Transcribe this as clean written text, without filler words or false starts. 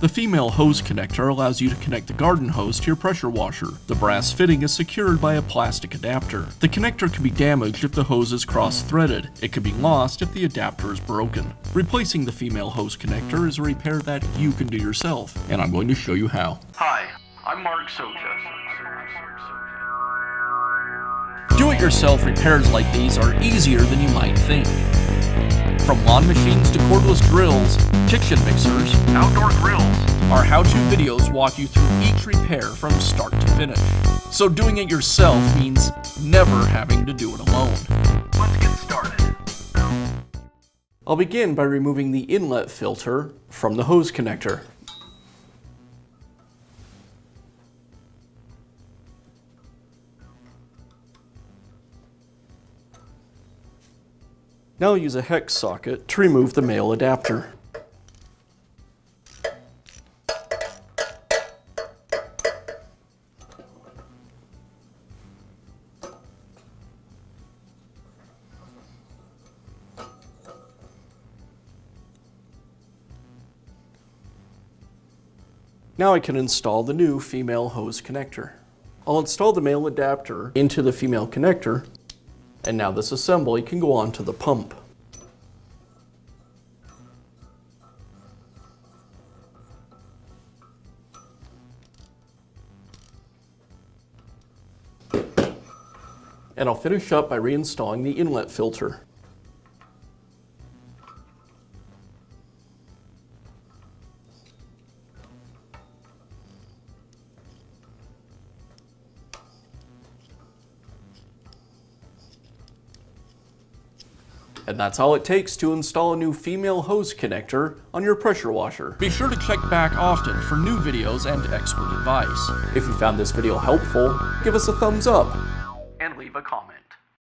The female hose connector allows you to connect the garden hose to your pressure washer. The brass fitting is secured by a plastic adapter. The connector can be damaged if the hose is cross-threaded. It can be lost if the adapter is broken. Replacing the female hose connector is a repair that you can do yourself, and I'm going to show you how. Hi, I'm Mark Soja. Do-it-yourself repairs like these are easier than you might think. From lawn machines to cordless drills, kitchen mixers, Outdoor grills. our how-to videos walk you through each repair from start to finish. So doing it yourself means never having to do it alone. Let's get started. I'll begin by removing the inlet filter from the hose connector. Now I'll use a hex socket to remove the male adapter. Now I can install the new female hose connector. I'll install the male adapter into the female connector, and now this assembly can go on to the pump. And I'll finish up by reinstalling the inlet filter. And that's all it takes to install a new female hose connector on your pressure washer. Be sure to check back often for new videos and expert advice. If you found this video helpful, give us a thumbs up. And leave a comment.